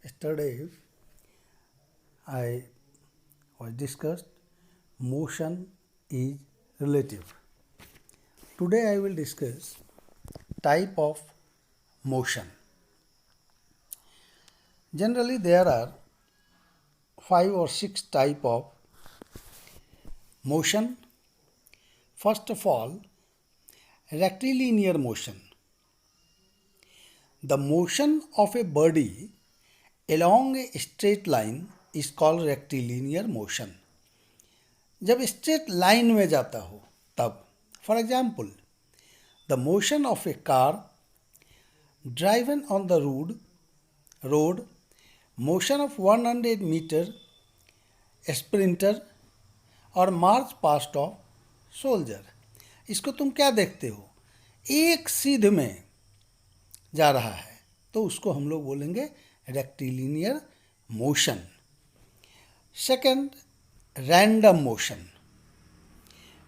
Yesterday I was discussed motion is relative. Today I will discuss type of motion. Generally there are 5 or 6 type of motion. First of all, rectilinear motion. The motion of a body along a straight line is called rectilinear motion. जब straight line में जाता हो तब, for example, the motion of a car driven on the road, motion of 100 meter sprinter और march past of soldier. इसको तुम क्या देखते हो? एक सीध में जा रहा है, तो उसको हम लोग बोलेंगे rectilinear motion. Second, random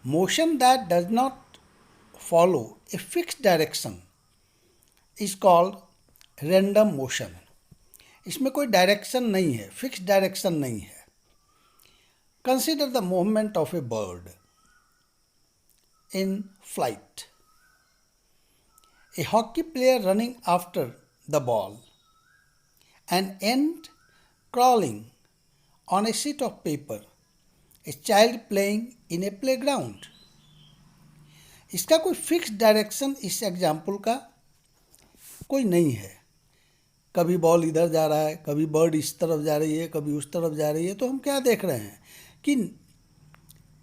motion that does not follow a fixed direction is called random motion. इसमें कोई डायरेक्शन नहीं है, फिक्स डायरेक्शन नहीं है. Consider the movement of A bird in flight, A hockey player running after the ball, an ant crawling on a sheet of paper, a child playing in a playground. इसका कोई fix direction इस example का कोई नहीं है. कभी ball इधर जा रहा है, कभी बर्ड इस तरफ जा रही है, कभी उस तरफ जा रही है. तो हम क्या देख रहे हैं कि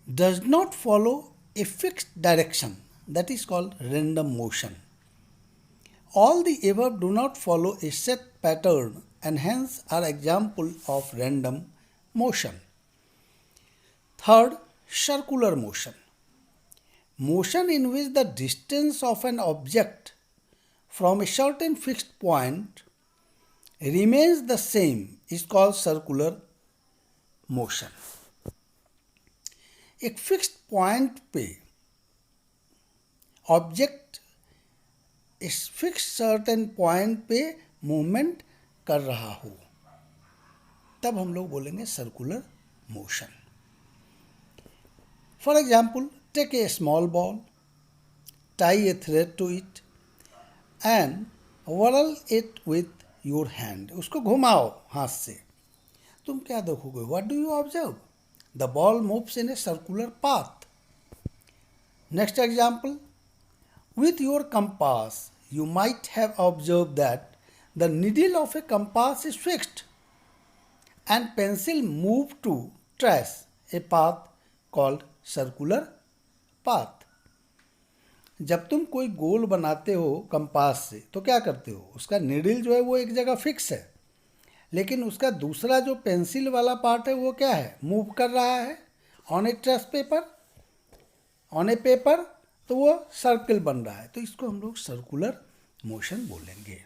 does not follow a fixed direction, that is called random motion. All the above do not follow a set pattern and hence are example of random motion. Third, circular motion. Motion in which the distance of an object from a certain fixed point remains the same is called circular motion. एक fixed point पे object इस fix certain point पे movement कर रहा हो, तब हम लोग बोलेंगे circular motion. For example, take a small ball, tie a thread to it and whirl it with your hand. उसको घुमाओ हाथ से. तुम क्या देखोगे? What do you observe? The ball moves in a circular path. Next example, with your compass, you might have observed that the needle of a compass is fixed and pencil move to trace a path called circular path. जब तुम कोई गोल बनाते हो compass से तो क्या करते हो? उसका नीडल जो है वो एक जगह फिक्स है, लेकिन उसका दूसरा जो पेंसिल वाला पार्ट है वो क्या है? मूव कर रहा है on A trace paper, on A paper, तो वो सर्कल बन रहा है. तो इसको हम लोग सर्कुलर मोशन बोलेंगे.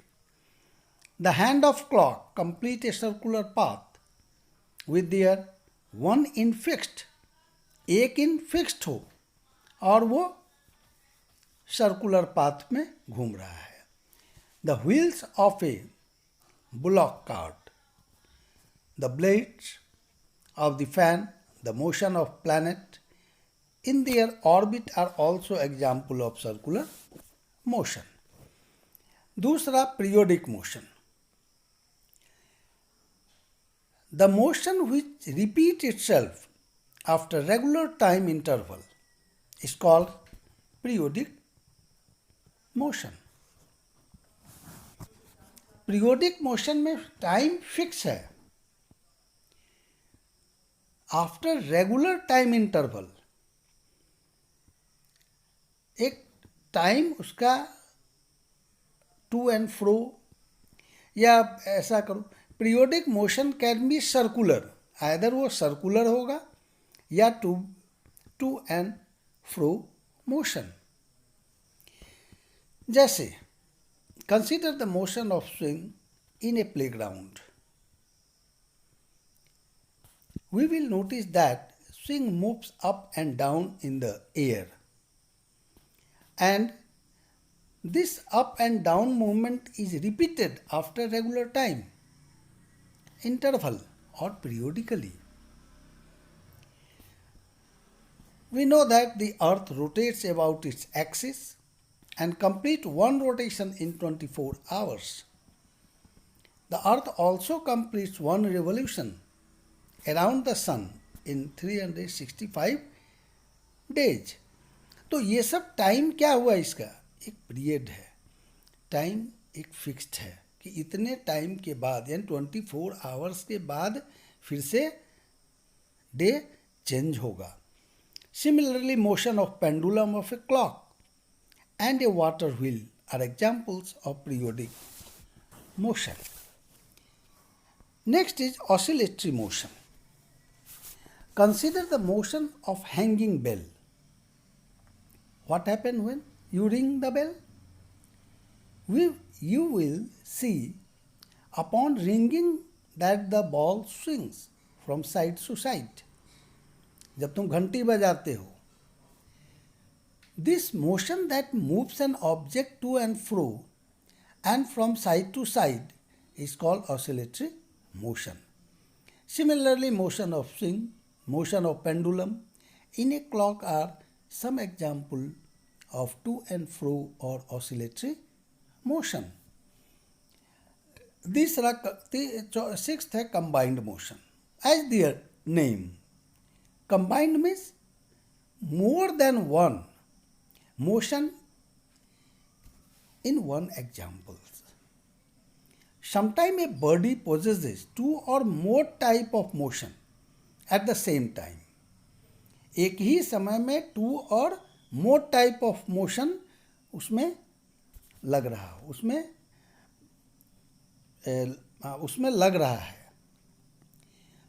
The hand of clock complete A circular path with their one in fixed. एक इन फिक्स्ड हो और वो सर्कुलर पाथ में घूम रहा है. The wheels of A bullock cart, the blades of the fan, the motion of planet in their orbit are also example of circular motion. दूसरा, periodic motion. The motion which repeats itself after regular time interval is called periodic motion. Periodic motion में time fix है. After regular time interval एक time उसका to and fro, या ऐसा करो, periodic motion can be circular. Either वो circular होगा या टू एंड फ्रो मोशन. जैसे consider the motion of swing in a playground. We will notice that swing moves up and down in the air. And this up and down movement is repeated after regular time. interval or periodically. We know that the earth rotates about its axis and complete one rotation in 24 hours. The earth also completes one revolution around the sun in 365 days. तो ये सब time क्या हुआ इसका, एक period है. Time एक fixed है कि इतने टाइम के बाद यानी 24 आवर्स के बाद फिर से डे चेंज होगा. Similarly motion of pendulum of a clock and a water wheel are examples of periodic motion. Next is oscillatory motion. Consider the motion of hanging bell. What happens when you ring the bell? You will see upon ringing that the ball swings from side to side. जब तुम घंटी बजाते हो, this motion that moves an object to and fro and from side to side is called oscillatory motion. Similarly, motion of swing, motion of pendulum in a clock are some example of to and fro or oscillatory motion. Sixth है combined motion. As their name, combined means more than one motion in one example. Sometimes a body possesses two or more type of motion at the same time. एक ही समय में to और मोर type of motion उसमें लग रहा, उसमें लग रहा है.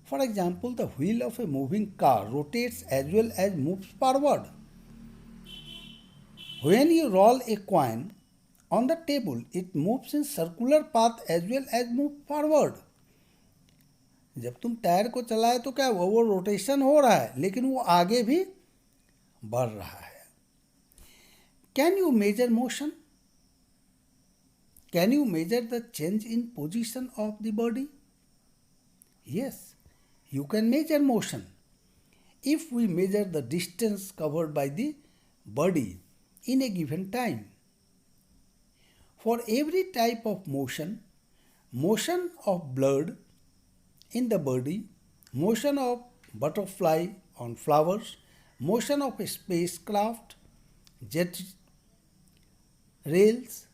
For example, the wheel of a moving car rotates as well as moves forward. When you roll a coin on the table, it moves in circular path as well as move forward. जब तुम tyre को चलाए तो क्या वो rotation हो रहा है, लेकिन वो आगे भी बढ़ रहा है. Can you measure motion? Can you measure the change in position of the body? Yes, you can measure motion. If we measure the distance covered by the body in a given time. For every type of motion, motion of blood in the body, motion of butterfly on flowers, motion of a spacecraft, jet rails,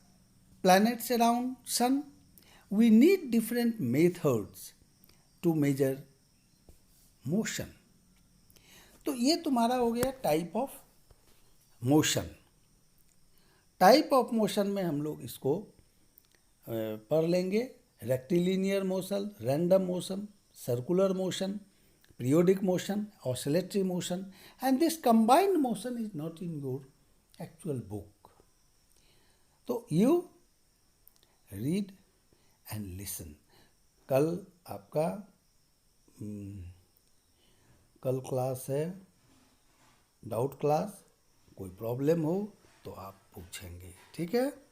planets around sun, we need different methods to measure motion. तो ये तुम्हारा हो गया type of motion. Type of motion में हम लोग इसको पढ़ लेंगे. Rectilinear motion, random motion, circular motion, periodic motion, oscillatory motion, and this combined motion is not in your actual book. तो यू रीड एंड लिसन. कल आपका कल क्लास है, डाउट क्लास. कोई प्रॉब्लम हो तो आप पूछेंगे, ठीक है.